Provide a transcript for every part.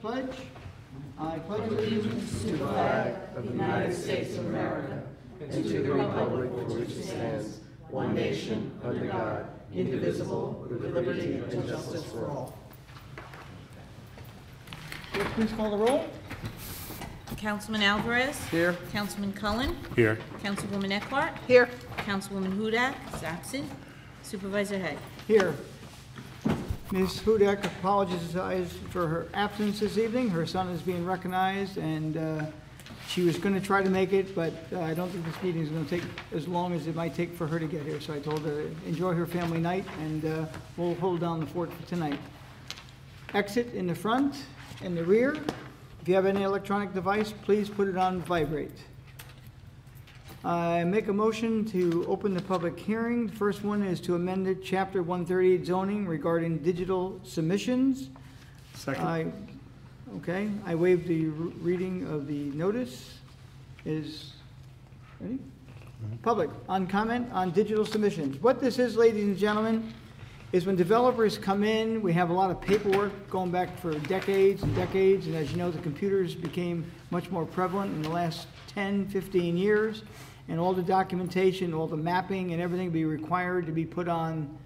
pledge. I pledge allegiance to the flag of the United States of America and to the republic for which it stands, one nation, under God, indivisible, with liberty and justice for all. Please call the roll. Councilman Alvarez. Here. Councilman Cullen. Here. Councilwoman Eckhart. Here. Councilwoman Hudak is absent. Supervisor Hay. Here. Ms. Hudak apologizes for her absence this evening. Her son is being recognized, and she was going to try to make it, but I don't think this meeting is going to take as long as it might take for her to get here. So I told her to enjoy her family night, and we'll hold down the fort for tonight. Exit in the front and the rear. If you have any electronic device, please put it on vibrate. I make a motion to open the public hearing. The first one is to amend it, Chapter 138 zoning regarding digital submissions. Second. Okay, I waive the reading of the notice. Is, ready? Public, on comment on digital submissions. What this is, ladies and gentlemen, is when developers come in, we have a lot of paperwork going back for decades and decades, and as you know, the computers became much more prevalent in the last 10, 15 years, and all the documentation, all the mapping and everything be required to be put on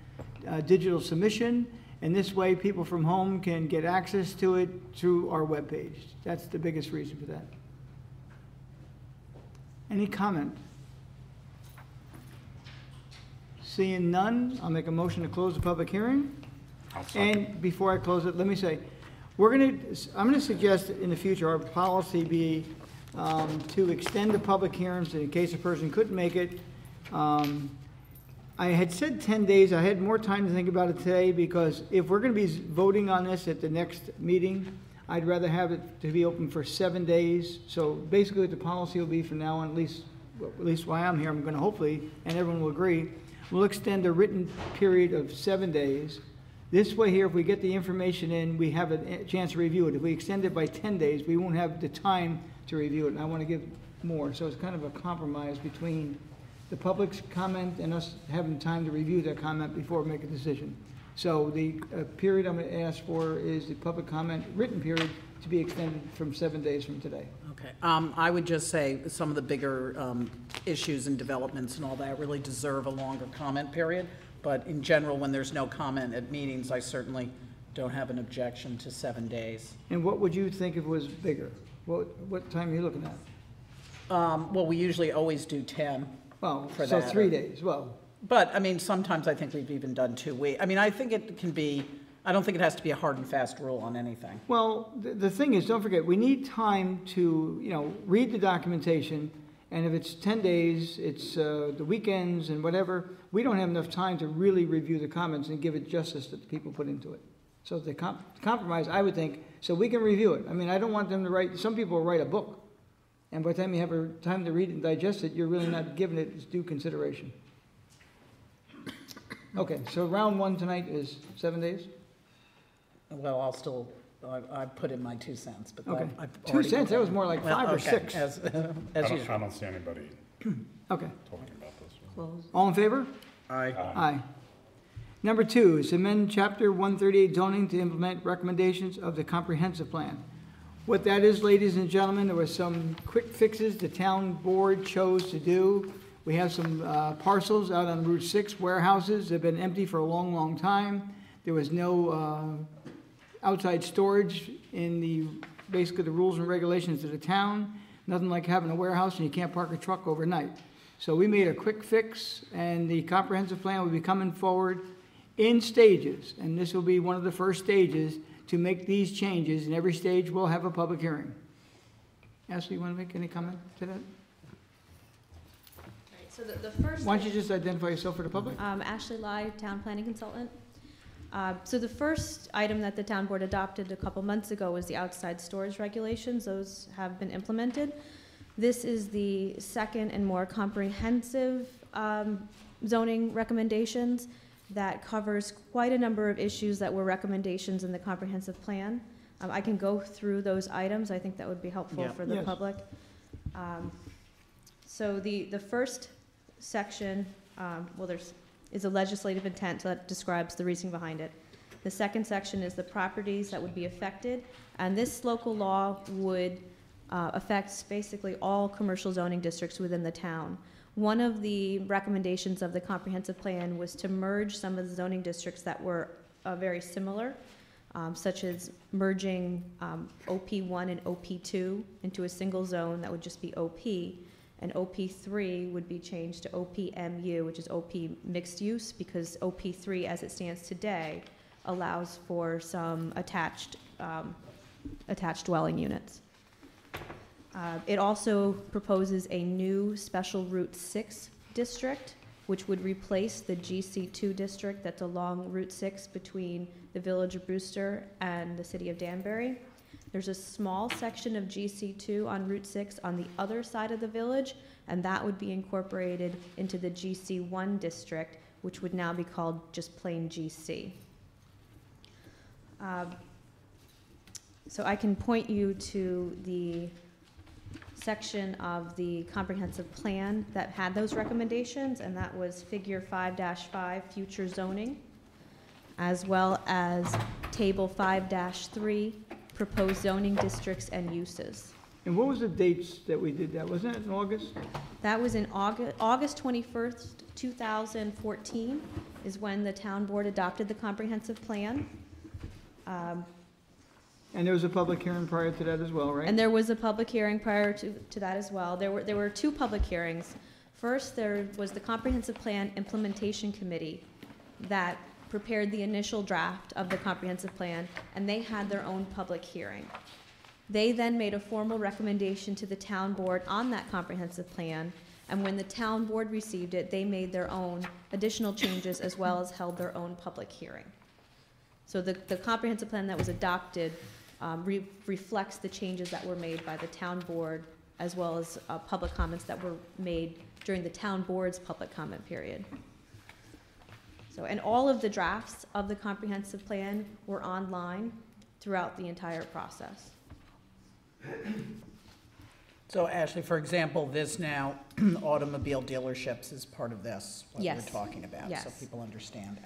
digital submission, and this way people from home can get access to it through our webpage. That's the biggest reason for that. Any comment? Seeing none, I'll make a motion to close the public hearing. And before I close it, let me say, I'm gonna suggest in the future our policy be to extend the public hearings in case a person couldn't make it. I had said 10 days. I had more time to think about it today because if we're gonna be voting on this at the next meeting, I'd rather have it to be open for 7 days. So basically what the policy will be from now on, at least while I'm here, I'm gonna hopefully, and everyone will agree, we'll extend a written period of 7 days. This way here, if we get the information in, we have a chance to review it. If we extend it by 10 days, we won't have the time to review it, and I want to give more. So it's kind of a compromise between the public's comment and us having time to review their comment before we make a decision. So the period I'm going to ask for is the public comment written period to be extended from 7 days from today. Okay. I would just say some of the bigger issues and developments and all that really deserve a longer comment period. But in general, when there's no comment at meetings, I certainly don't have an objection to 7 days. And what would you think if it was bigger? What time are you looking at? Well, we usually always do 10. Well, for so that. 3 days. Well, but I mean, sometimes I think we've even done 2 weeks. I mean, I think it can be. I don't think it has to be a hard and fast rule on anything. well, the thing is, don't forget, we need time to, read the documentation, and if it's 10 days, it's the weekends and whatever, we don't have enough time to really review the comments and give it justice that the people put into it. So the compromise, I would think, so we can review it. I mean, I don't want them to write, some people will write a book, and by the time you have time to read it and digest it, you're really not giving it its due consideration. Okay, so round 1 tonight is 7 days? Well, I'll still. I put in my 2 cents, but Okay. I've 2 cents, that was more like 5 or okay. 6. As I usual. don't see anybody Okay. talking about this. Close. All in favor? Aye. Aye. Number 2 is amend Chapter 138 zoning to implement recommendations of the comprehensive plan. What that is, ladies and gentlemen, there were some quick fixes the town board chose to do. We have some parcels out on Route 6, warehouses that have been empty for a long, long time. There was no outside storage in basically the rules and regulations of the town. Nothing like having a warehouse and you can't park a truck overnight. So we made a quick fix, and the comprehensive plan will be coming forward in stages, and this will be one of the first stages to make these changes, and every stage will have a public hearing. Ashley, you want to make any comment to that? Right, so the first. Why don't you just identify yourself for the public? Ashley Lai, Town Planning Consultant. So the first item that the town board adopted a couple months ago was the outside storage regulations. Those have been implemented. This is the second and more comprehensive zoning recommendations that covers quite a number of issues that were recommendations in the comprehensive plan. I can go through those items. I think that would be helpful for the public. So the first section, is a legislative intent that describes the reasoning behind it. The second section is the properties that would be affected, and this local law would affect basically all commercial zoning districts within the town. One of the recommendations of the comprehensive plan was to merge some of the zoning districts that were very similar, such as merging OP1 and OP2 into a single zone that would just be OP, and OP3 would be changed to OPMU, which is OP mixed use, because OP3, as it stands today, allows for some attached dwelling units. It also proposes a new special Route 6 district, which would replace the GC2 district that's along Route 6 between the village of Brewster and the city of Danbury. There's a small section of GC2 on Route 6 on the other side of the village, and that would be incorporated into the GC1 district, which would now be called just plain GC. So I can point you to the section of the comprehensive plan that had those recommendations, and that was figure 5-5, future zoning, as well as table 5-3, proposed zoning districts and uses. And what was the dates that we did that? Wasn't it in August? That was in August 21st, 2014 is when the town board adopted the comprehensive plan. And there was a public hearing prior to that as well, right? And there was a public hearing prior to that as well. There were two public hearings. First, there was the Comprehensive Plan Implementation Committee that prepared the initial draft of the comprehensive plan, and they had their own public hearing. They then made a formal recommendation to the town board on that comprehensive plan, and when the town board received it, they made their own additional changes as well as held their own public hearing. So the comprehensive plan that was adopted reflects the changes that were made by the town board, as well as public comments that were made during the town board's public comment period. So, and all of the drafts of the comprehensive plan were online throughout the entire process. So Ashley, for example, this now, automobile dealerships is part of this, what Yes. we're talking about, so Yes. people understand,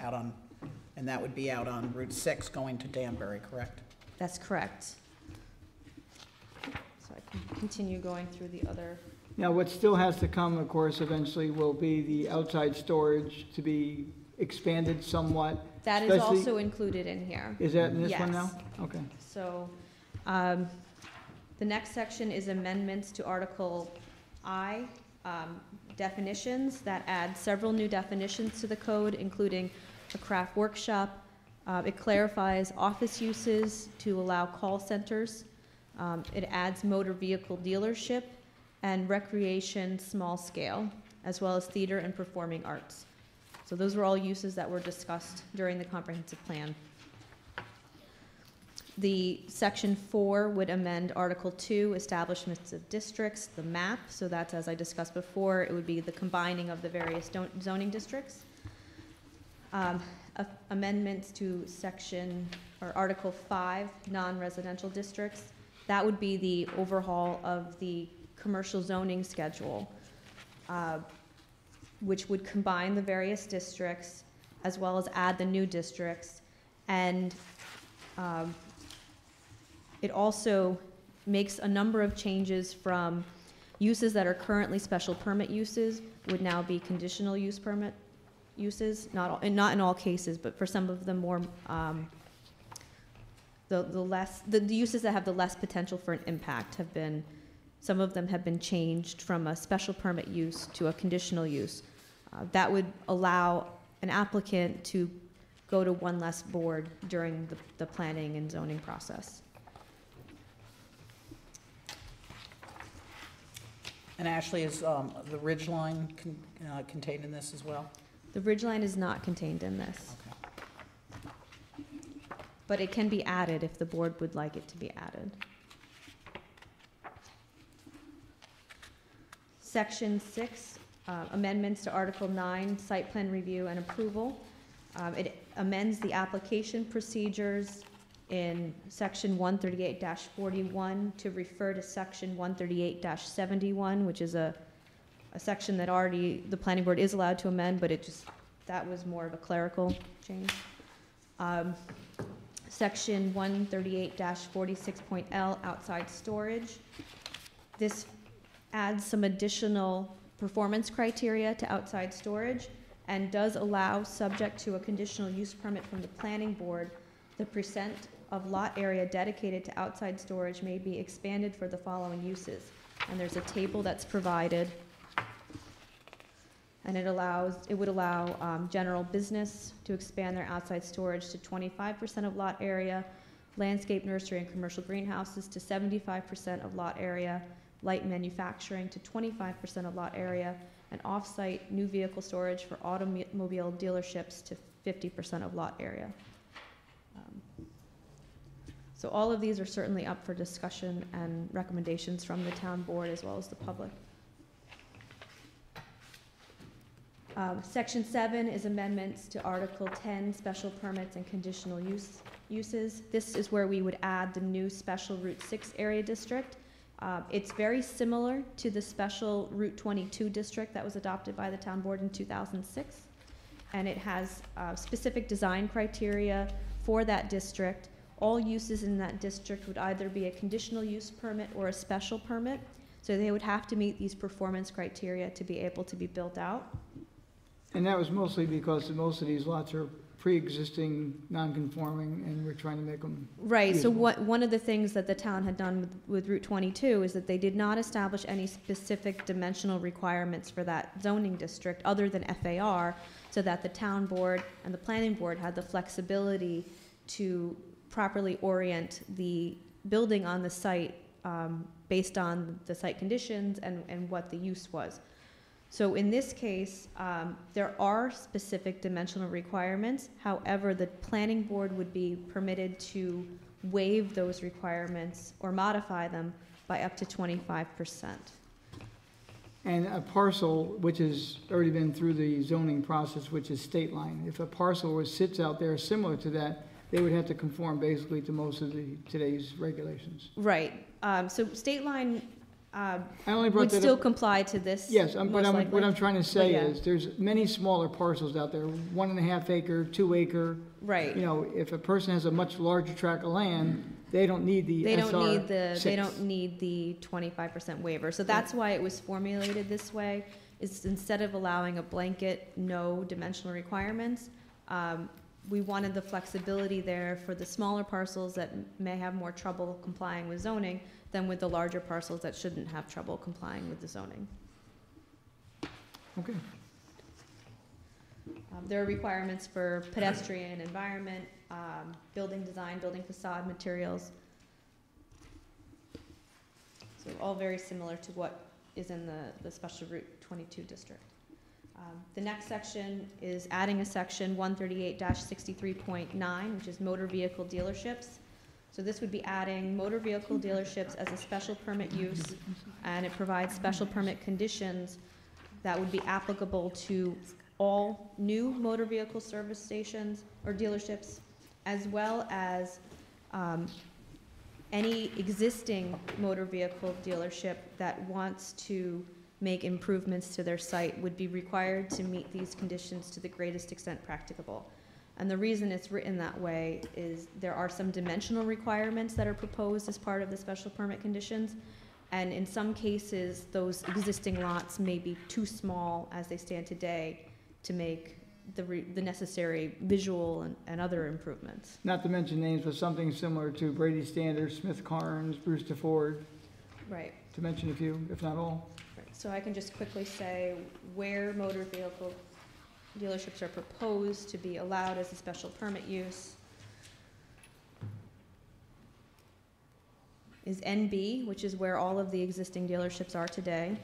and that would be out on Route 6 going to Danbury, correct? That's correct. So I can continue going through the other. Now, what still has to come, of course, eventually will be the outside storage to be expanded somewhat. That is Especially- also included in here. Is that in this one Yes. now? Okay. So, the next section is amendments to Article I, definitions, that add several new definitions to the code, including a craft workshop. It clarifies office uses to allow call centers. It adds motor vehicle dealership and recreation small scale, as well as theater and performing arts. So those were all uses that were discussed during the comprehensive plan. The section 4 would amend Article 2, establishments of districts, the map. So that's, as I discussed before, it would be the combining of the various zoning districts. Amendments to section, or Article 5, non-residential districts. That would be the overhaul of the commercial zoning schedule, which would combine the various districts as well as add the new districts. And it also makes a number of changes from uses that are currently special permit uses would now be conditional use permit uses, not in all cases, but for some of the more, the uses that have the less potential for an impact have been, some of them have been changed from a special permit use to a conditional use. That would allow an applicant to go to one less board during the planning and zoning process. And Ashley, is the ridge line contained in this as well? The ridgeline is not contained in this, Okay. but it can be added if the board would like it to be added. Section 6, amendments to Article 9, site plan review and approval. It amends the application procedures in Section 138-41 to refer to Section 138-71, which is a section that already the planning board is allowed to amend, but that was more of a clerical change. Section 138-46.L, outside storage. This adds some additional performance criteria to outside storage and does allow, subject to a conditional use permit from the planning board, the percent of lot area dedicated to outside storage may be expanded for the following uses. And there's a table that's provided. And it would allow general business to expand their outside storage to 25% of lot area, landscape nursery and commercial greenhouses to 75% of lot area, light manufacturing to 25% of lot area, and off-site new vehicle storage for automobile dealerships to 50% of lot area. So all of these are certainly up for discussion and recommendations from the town board as well as the public. Section 7 is amendments to Article 10, special permits and conditional uses. This is where we would add the new special Route 6 area district. It's very similar to the special Route 22 district that was adopted by the town board in 2006. And it has specific design criteria for that district. All uses in that district would either be a conditional use permit or a special permit. So they would have to meet these performance criteria to be able to be built out. And that was mostly because most of these lots are pre-existing, non-conforming, and we're trying to make them Right, so usable. one of the things that the town had done with Route 22 is that they did not establish any specific dimensional requirements for that zoning district other than FAR, so that the town board and the planning board had the flexibility to properly orient the building on the site based on the site conditions and what the use was. So in this case, there are specific dimensional requirements. However, the planning board would be permitted to waive those requirements or modify them by up to 25%. And a parcel, which has already been through the zoning process, which is state line, if a parcel sits out there similar to that, they would have to conform basically to most of today's regulations. Right. So state line I only brought would that still up. comply to this. Yes, but most likely. what I'm trying to say yeah. is, there's many smaller parcels out there, 1.5 acre, 2 acre. Right. You know, if a person has a much larger tract of land, they don't need the They SR don't need the 25% waiver. So that's why it was formulated this way, is instead of allowing a blanket no dimensional requirements, we wanted the flexibility there for the smaller parcels that may have more trouble complying with zoning than with the larger parcels that shouldn't have trouble complying with the zoning. Okay. There are requirements for pedestrian environment, building design, building facade materials. So all very similar to what is in the special Route 22 district. The next section is adding a section 138-63.9, which is motor vehicle dealerships. So this would be adding motor vehicle dealerships as a special permit use, and it provides special permit conditions that would be applicable to all new motor vehicle service stations or dealerships, as well as any existing motor vehicle dealership that wants to make improvements to their site would be required to meet these conditions to the greatest extent practicable. And the reason it's written that way is there are some dimensional requirements that are proposed as part of the special permit conditions. And in some cases, those existing lots may be too small as they stand today to make the necessary visual and other improvements. Not to mention names, but something similar to Brady Standard, Smith Carnes, Brewster Ford, Right. to mention a few, if not all. Right. So I can just quickly say where motor vehicle dealerships are proposed to be allowed as a special permit use is NB, which is where all of the existing dealerships are today.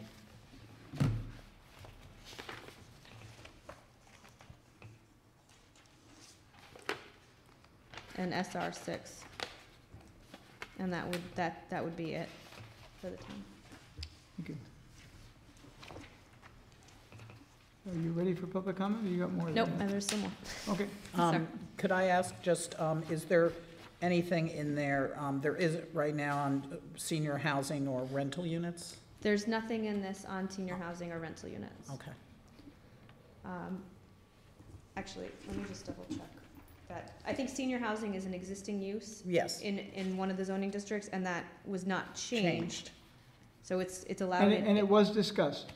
And SR6. And that would be it for the town. Okay. Are you ready for public comment, or you got more? than Nope, that? and there's some more. Okay. Sorry. Could I ask just, is there anything in there, there isn't right now on senior housing or rental units? There's nothing in this on senior housing or rental units. Okay. Actually, let me just double check. I think senior housing is an existing use Yes, in one of the zoning districts, and that was not changed. So it's allowed. And it was discussed.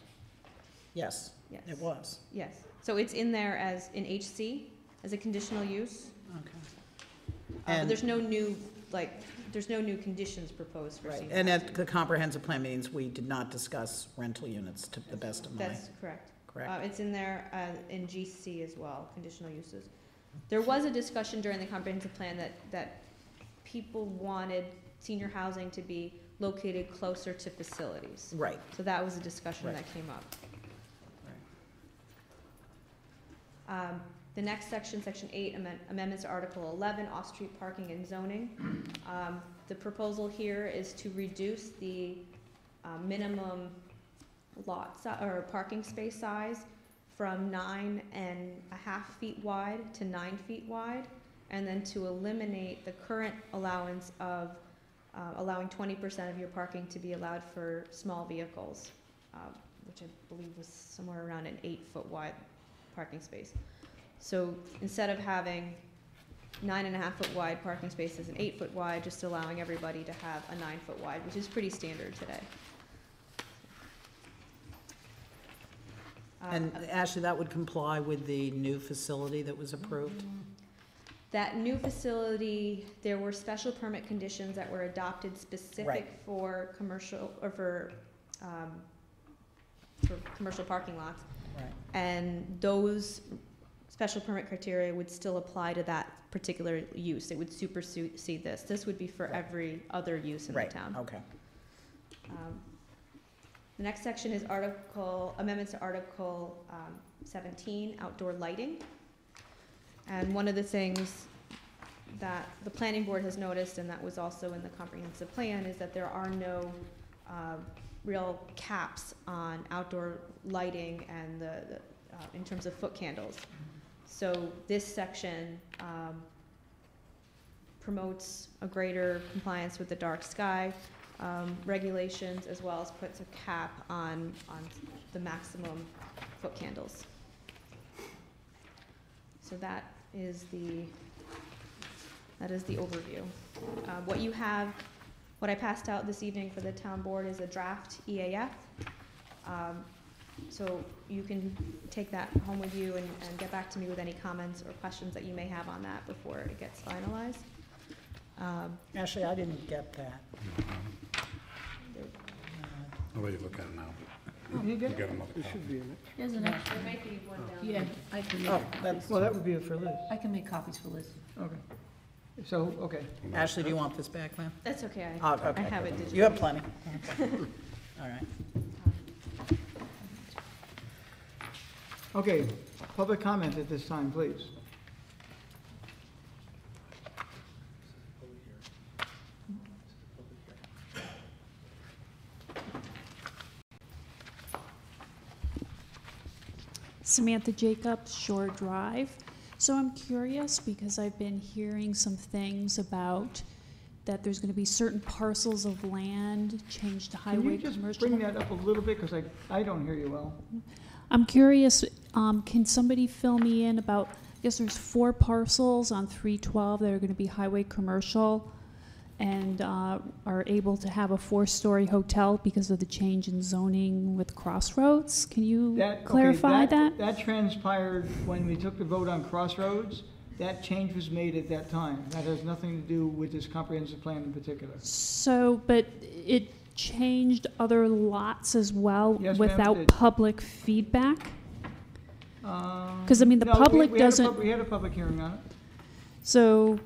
yes, Yes. it was. Yes, so it's in there as in HC, as a conditional use. Okay. But And- there's no new, there's no new conditions proposed for Right, senior and housing. at the comprehensive plan meetings, we did not discuss rental units to the best of my, That's correct. correct? It's in there in GC as well, conditional uses. There was a discussion during the comprehensive plan that people wanted senior housing to be located closer to facilities. Right, So that was a discussion Right. that came up. The next section, Section 8, amendments to Article 11, off-street parking and zoning. The proposal here is to reduce the minimum or parking space size from 9.5 feet wide to 9 feet wide, and then to eliminate the current allowance of allowing 20% of your parking to be allowed for small vehicles, which I believe was somewhere around an 8-foot wide parking space. So instead of having 9.5 foot wide parking spaces and 8 foot wide, just allowing everybody to have a 9 foot wide, which is pretty standard today. and Ashley, that would comply with the new facility that was approved? That new facility, there were special permit conditions that were adopted specific Right. for commercial, or for commercial parking lots. Right, And those special permit criteria would still apply to that particular use. It would supersede this. This would be for Right. every other use in the right, town. okay. The next section is amendments to Article 17, outdoor lighting. And one of the things that the planning board has noticed, and that was also in the comprehensive plan, is that there are no real caps on outdoor lighting and in terms of foot candles. So this section promotes a greater compliance with the dark sky regulations, as well as puts a cap on the maximum foot candles. So that is the overview. What I passed out this evening for the town board is a draft EAF. So you can take that home with you and get back to me with any comments or questions that you may have on that before it gets finalized. Ashley, I didn't get that. I'll let you look at it now. You You get it? got another It copy. should be in it. There's an extra. There might be one down Yeah, I can Oh, make, that's, Well, that would be for Liz. I can make copies for Liz. Okay. So, okay. Ashley, do you want this back, ma'am? That's okay. Oh, I okay. have it digitally. You have plenty. All right. Okay, public comment at this time, please. Samantha Jacobs, Shore Drive. So I'm curious because I've been hearing some things about that there's going to be certain parcels of land changed to Can highway you just commercial. bring that up a little bit, because I don't hear you well. I'm curious, can somebody fill me in about, I guess there's 4 parcels on 312 that are going to be highway commercial and are able to have a 4-story hotel because of the change in zoning with Crossroads. Can you clarify that? That transpired when we took the vote on Crossroads. That change was made at that time. That has nothing to do with this comprehensive plan in particular. So, but it changed other lots as well Yes, ma'am, it without did. public feedback? Because, I mean, the No, public we had a doesn't... We had a public hearing on it. So,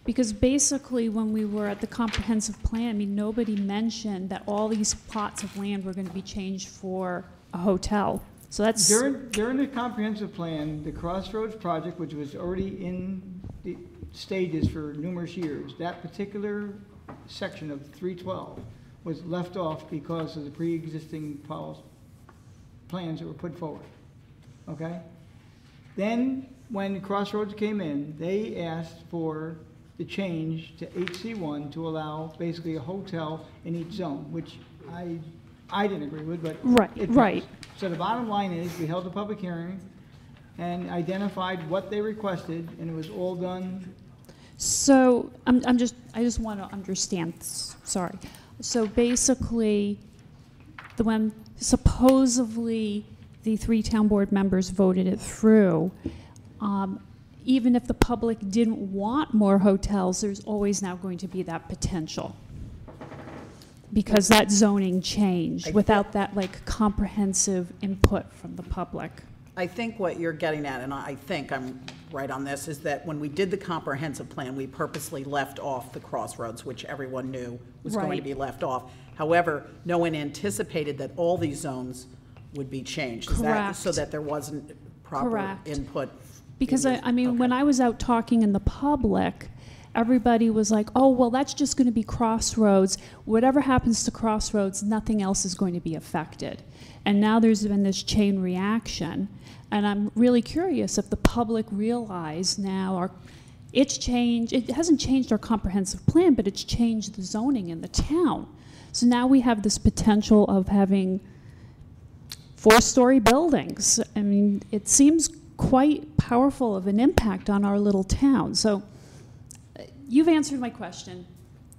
because basically when we were at the comprehensive plan, I mean, nobody mentioned that all these plots of land were going to be changed for a hotel. So that's... During the comprehensive plan, the Crossroads project, which was already in the stages for numerous years, that particular section of 312 was left off because of the pre-existing plans that were put forward. Okay? Then, when Crossroads came in, they asked for the change to HC1 to allow basically a hotel in each zone, which I didn't agree with, but Right, it right. passed. So the bottom line is, we held a public hearing. and identified what they requested, and it was all done. So I just want to understand. Sorry. So basically, when supposedly the 3 town board members voted it through, even if the public didn't want more hotels, there's always now going to be that potential. Because that zoning changed without that like comprehensive input from the public. I think what you're getting at, and I think I'm right on this, is that when we did the comprehensive plan, we purposely left off the crossroads, which everyone knew was going to Right. be left off. However, no one anticipated that all these zones would be changed. Is that Correct. so that there wasn't proper Correct. input? Because I mean, Okay. when I was out talking in the public, everybody was like, oh, well, that's just going to be Crossroads. Whatever happens to Crossroads, nothing else is going to be affected. And now there's been this chain reaction. And I'm really curious if the public realize now it's changed. It hasn't changed our comprehensive plan, but it's changed the zoning in the town. So now we have this potential of having 4-story buildings. I mean, it seems quite powerful of an impact on our little town. So you've answered my question.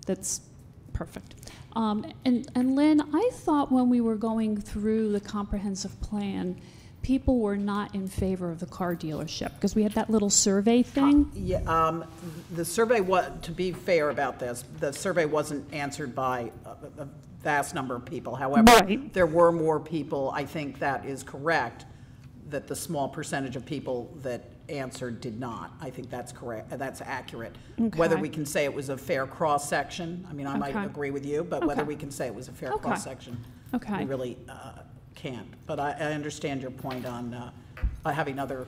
That's perfect. And Lynn, I thought when we were going through the comprehensive plan, people were not in favor of the car dealership because we had that little survey thing. Yeah, the survey, to be fair about this, the survey wasn't answered by a vast number of people. However, Right. there were more people, I think that is correct, that the small percentage of people that answered did not. I think that's correct, that's accurate. Whether Okay. we can say it was a fair cross-section, I mean, I might Okay. agree with you, but whether Okay. we can say it was a fair Okay. cross-section, Okay. we really can't. But I understand your point on having other,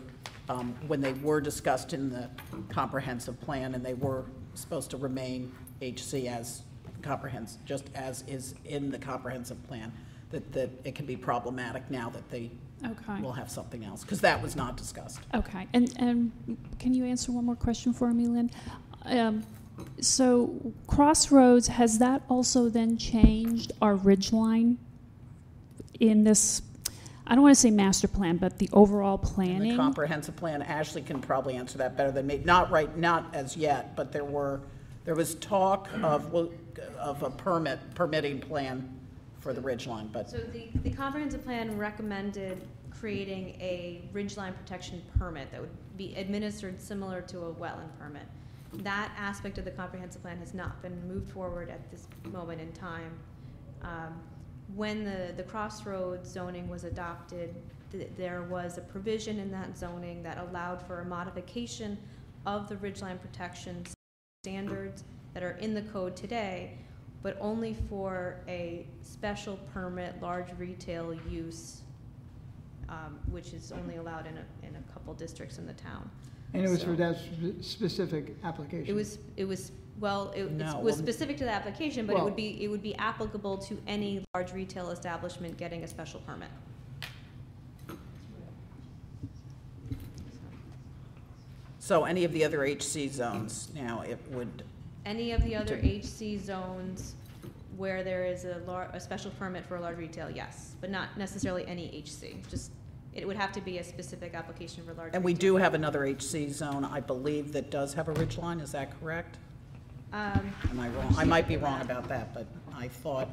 when they were discussed in the comprehensive plan and they were supposed to remain HC as comprehensive, just as is in the comprehensive plan, that it can be problematic now that they Okay. will have something else, because that was not discussed. Okay, and can you answer one more question for me, Lynn? So Crossroads, has that also then changed our ridgeline in this, I don't want to say master plan, but the overall In the planning? comprehensive plan, Ashley can probably answer that better than me. Not as yet, but there was talk of a permitting plan for the ridgeline, but So the comprehensive plan recommended creating a ridgeline protection permit that would be administered similar to a wetland permit. That aspect of the comprehensive plan has not been moved forward at this moment in time. When the Crossroads zoning was adopted, there was a provision in that zoning that allowed for a modification of the ridgeline protection standards that are in the code today, but only for a special permit, large retail use, which is only allowed in a couple districts in the town. And it was So- for that specific application? It was it No, was well- specific to the application, but Well- it would be applicable to any large retail establishment getting a special permit. so any of the other HC zones now, it would, Any of the other HC zones where there is a special permit for a large retail, yes, but not necessarily any HC. Just, it would have to be a specific application for large retail. and we do have another HC zone, I believe, that does have a ridgeline, is that correct? Am I wrong? I might be wrong about that, but I thought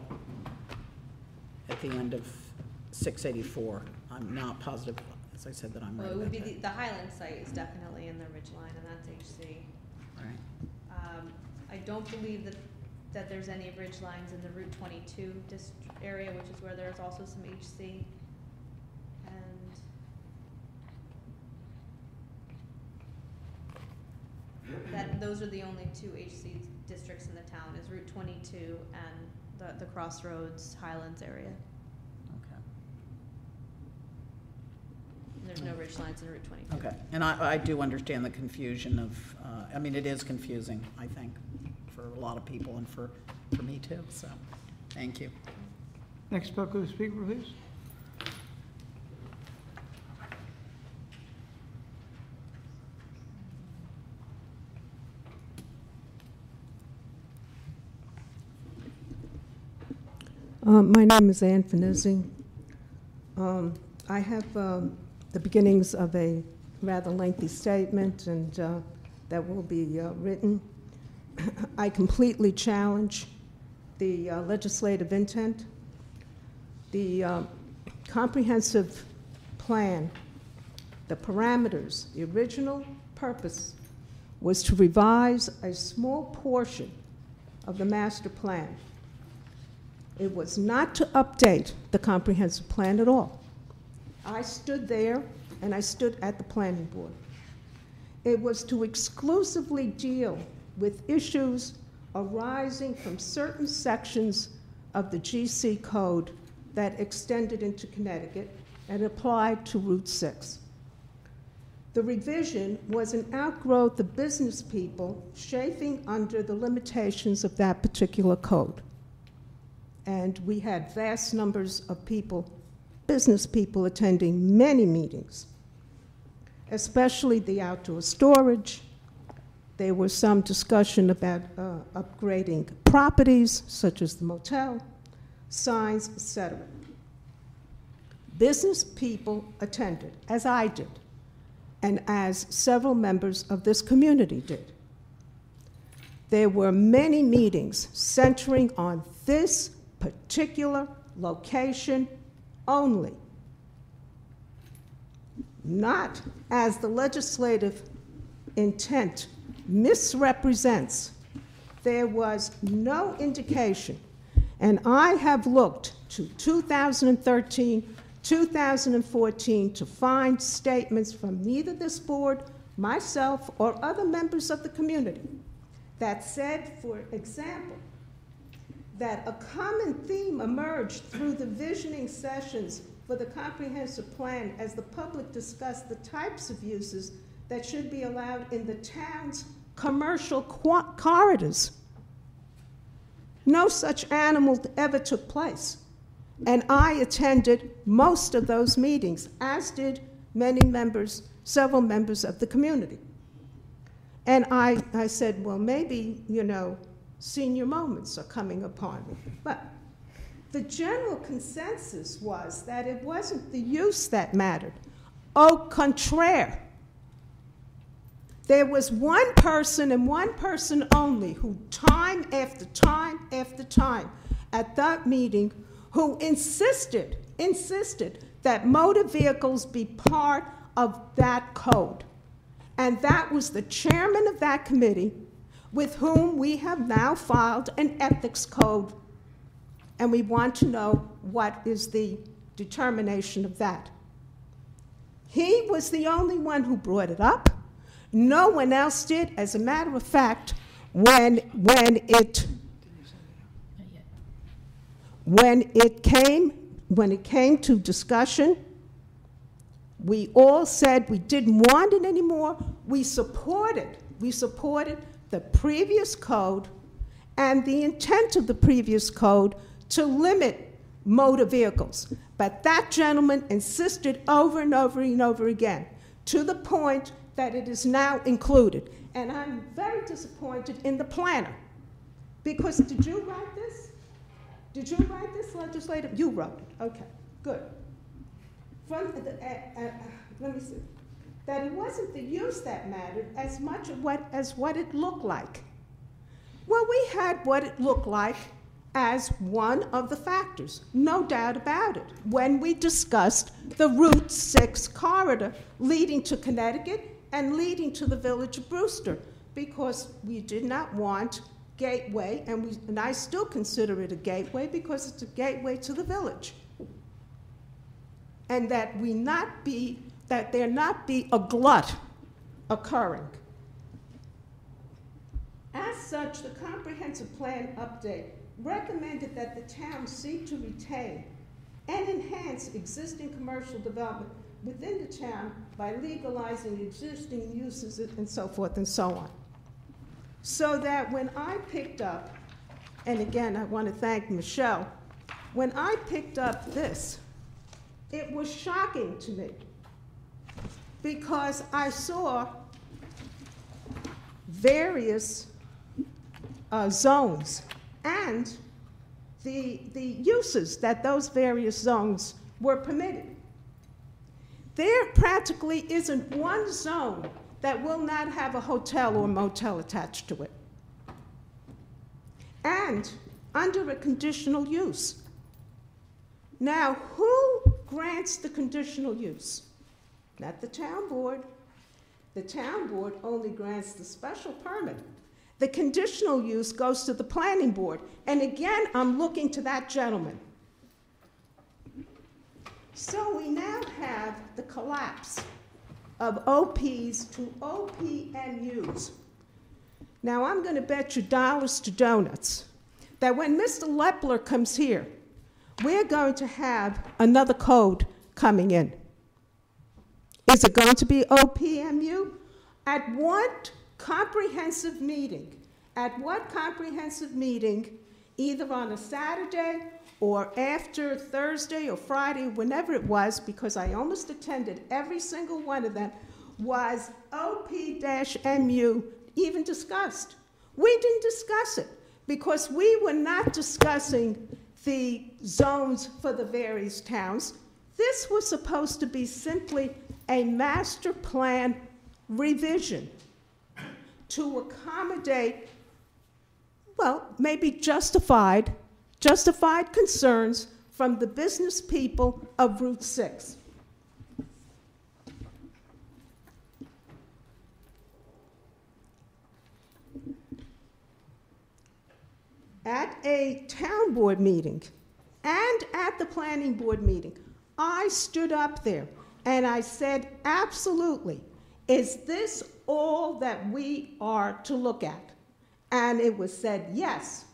at the end of 684, I'm not positive, as I said, that I'm right Well, it would about be, that. the Highland site is definitely in the ridgeline, and that's HC. Right. I don't believe that there's any ridge lines in the Route 22 area, which is where there's also some HC. And those are the only two HC districts in the town, is Route 22 and the Crossroads Highlands area. Okay. And there's no ridge lines in Route 22. Okay, and I do understand the confusion of, I mean, it is confusing, I think, for a lot of people and for me too, so, thank you. Next public speaker, please. My name is Ann Finizzi. I have the beginnings of a rather lengthy statement, and that will be written. I completely challenge the legislative intent. The comprehensive plan, the parameters, the original purpose was to revise a small portion of the master plan. It was not to update the comprehensive plan at all. I stood there and I stood at the planning board. It was to exclusively deal with issues arising from certain sections of the GC code that extended into Connecticut and applied to Route 6. The revision was an outgrowth of business people chafing under the limitations of that particular code. And we had vast numbers of people, business people, attending many meetings, especially the outdoor storage. There was some discussion about upgrading properties, such as the motel, signs, etc. Business people attended, as I did, and as several members of this community did. There were many meetings centering on this particular location only, not as the legislative intent misrepresents. There was no indication, and I have looked to 2013, 2014 to find statements from neither this board, myself, or other members of the community that said, for example, that a common theme emerged through the visioning sessions for the comprehensive plan as the public discussed the types of uses that should be allowed in the town's commercial corridors. No such animal ever took place. And I attended most of those meetings, as did many members, several members of the community. And I said, well, maybe, you know, senior moments are coming upon me. But the general consensus was that it wasn't the use that mattered. Au contraire. There was one person and one person only who time after time after time at that meeting who insisted that motor vehicles be part of that code. And that was the chairman of that committee, with whom we have now filed an ethics code. And we want to know what is the determination of that. He was the only one who brought it up. No one else did. As a matter of fact, when it came to discussion, we all said we didn't want it anymore. We supported the previous code and the intent of the previous code to limit motor vehicles. But that gentleman insisted over and over and over again, to the point that it is now included. And I'm very disappointed in the planner, because did you write this? Did you write this legislative? You wrote it. Okay, good. From the, let me see. That it wasn't the use that mattered as much as what it looked like. Well, we had what it looked like as one of the factors, no doubt about it, when we discussed the Route 6 corridor leading to Connecticut and leading to the village of Brewster, because we did not want gateway, and I still consider it a gateway because it's a gateway to the village. And that there not be a glut occurring. As such, the comprehensive plan update recommended that the town seek to retain and enhance existing commercial development within the town by legalizing existing uses and so forth and so on. So that when I picked up, and again, I want to thank Michelle, when I picked up this, it was shocking to me, because I saw various zones and the uses that those various zones were permitted. There practically isn't one zone that will not have a hotel or motel attached to it. And under a conditional use. Now, who grants the conditional use? Not the town board. The town board only grants the special permit. The conditional use goes to the planning board. And again, I'm looking to that gentleman. So we now have the collapse of OPs to OPMUs. Now, I'm going to bet you dollars to donuts that when Mr. Lepler comes here, we're going to have another code coming in. Is it going to be OPMU? At what comprehensive meeting, either on a Saturday or after Thursday or Friday, whenever it was, because I almost attended every single one of them, was OP-MU even discussed? We didn't discuss it because we were not discussing the zones for the various towns. This was supposed to be simply a master plan revision to accommodate, well, maybe justified concerns from the business people of Route 6. At a town board meeting and at the planning board meeting, I stood up there and I said, absolutely, is this all that we are to look at? And it was said, yes.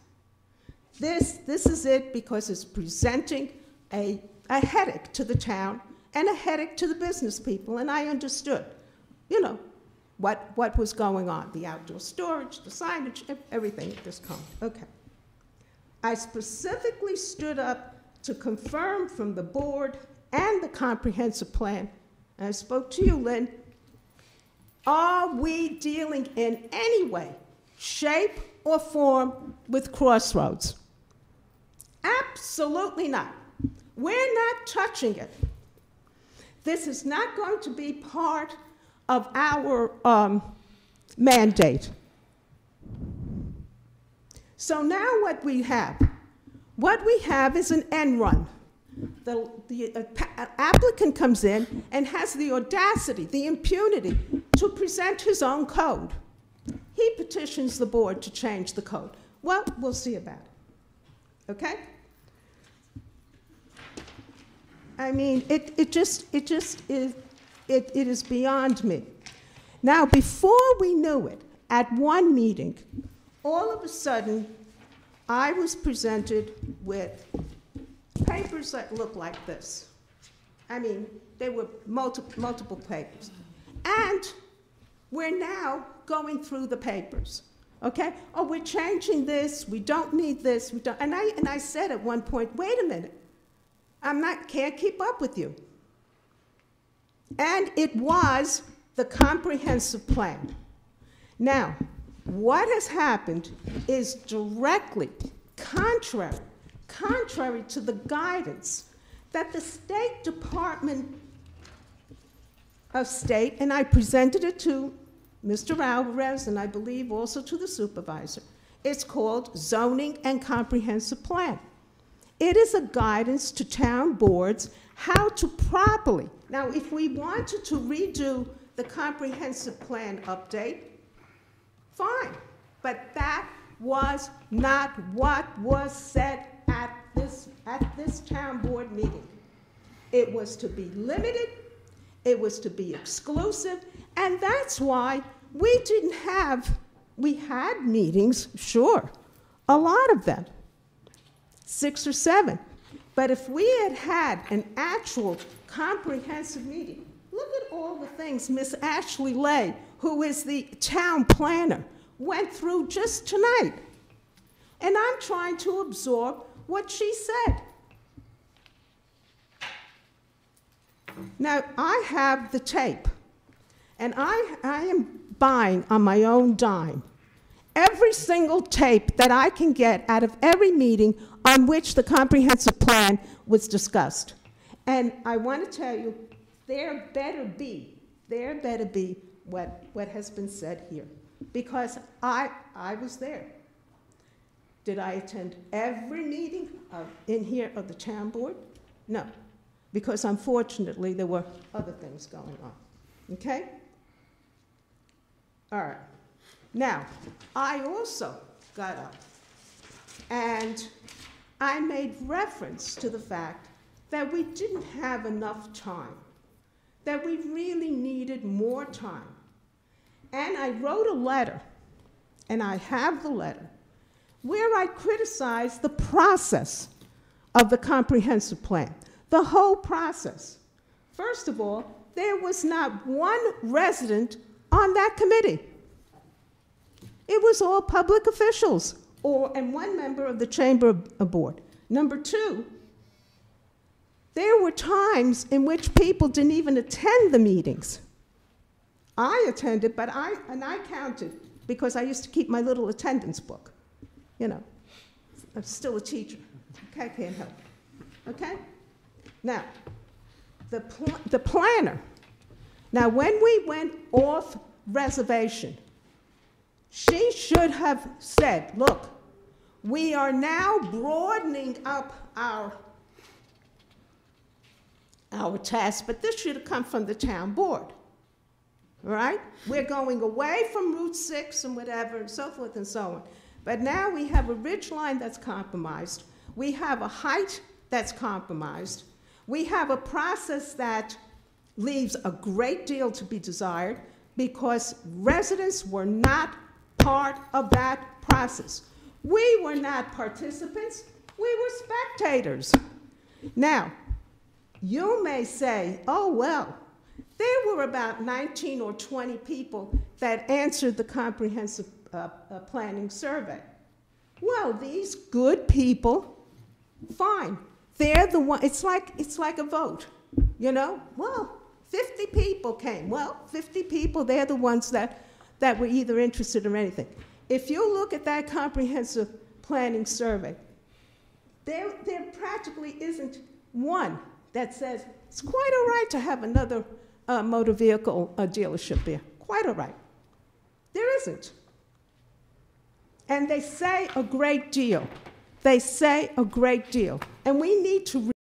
This is it because it's presenting a headache to the town and a headache to the business people, and I understood, what was going on, the outdoor storage, the signage, everything at this point. Okay. I specifically stood up to confirm from the board and the comprehensive plan, and I spoke to you, Lynn, are we dealing in any way, shape, or form with Crossroads? Absolutely not. We're not touching it. This is not going to be part of our mandate. So now what we have is an end run. The applicant comes in and has the audacity, the impunity, to present his own code. He petitions the board to change the code. Well, we'll see about it. Okay? I mean, it is beyond me. Now, before we knew it, at one meeting, all of a sudden, I was presented with papers that looked like this. I mean, they were multiple papers. And we're now going through the papers, okay? Oh, we're changing this, we don't need this, we don't, and I said at one point, wait a minute, can't keep up with you. And it was the comprehensive plan. Now, what has happened is directly contrary to the guidance that the State Department of State, and I presented it to Mr. Alvarez, and I believe also to the supervisor. It's called Zoning and Comprehensive Plan. It is a guidance to town boards how to properly, now if we wanted to redo the comprehensive plan update, fine, but that was not what was said at this town board meeting. It was to be limited, it was to be exclusive, and that's why we had meetings, sure, a lot of them, 6 or 7. But if we had had an actual comprehensive meeting, look at all the things Miss Ashley Lay, who is the town planner, went through just tonight. And I'm trying to absorb what she said. Now, I have the tape, and I am buying on my own dime every single tape that I can get out of every meeting on which the comprehensive plan was discussed. And I want to tell you, there better be what has been said here. Because I was there. Did I attend every meeting in here of the town board? No, because unfortunately there were other things going on, okay? All right. Now, I also got up and I made reference to the fact that we didn't have enough time, that we really needed more time. And I wrote a letter, and I have the letter, where I criticized the process of the comprehensive plan, the whole process. First of all, there was not one resident on that committee. It was all public officials, and one member of the Chamber Board. Number two, there were times in which people didn't even attend the meetings. I attended, but I counted because I used to keep my little attendance book. You know, I'm still a teacher. Okay, can't help. Okay? Now, the planner. Now, when we went off reservation, she should have said, look, we are now broadening up our task, but this should have come from the town board. All right? We're going away from Route 6 and whatever and so forth and so on. But now we have a ridge line that's compromised. We have a height that's compromised. We have a process that leaves a great deal to be desired because residents were not part of that process. We were not participants. We were spectators. Now, you may say, oh, well, there were about 19 or 20 people that answered the comprehensive planning survey. Well, these good people, fine. They're the one, it's like a vote, you know? Well, 50 people came. Well, 50 people, they're the ones that were either interested or anything. If you look at that comprehensive planning survey, there practically isn't one that says, it's quite all right to have another motor vehicle dealership there. Quite all right. There isn't. And they say a great deal. They say a great deal. And we need to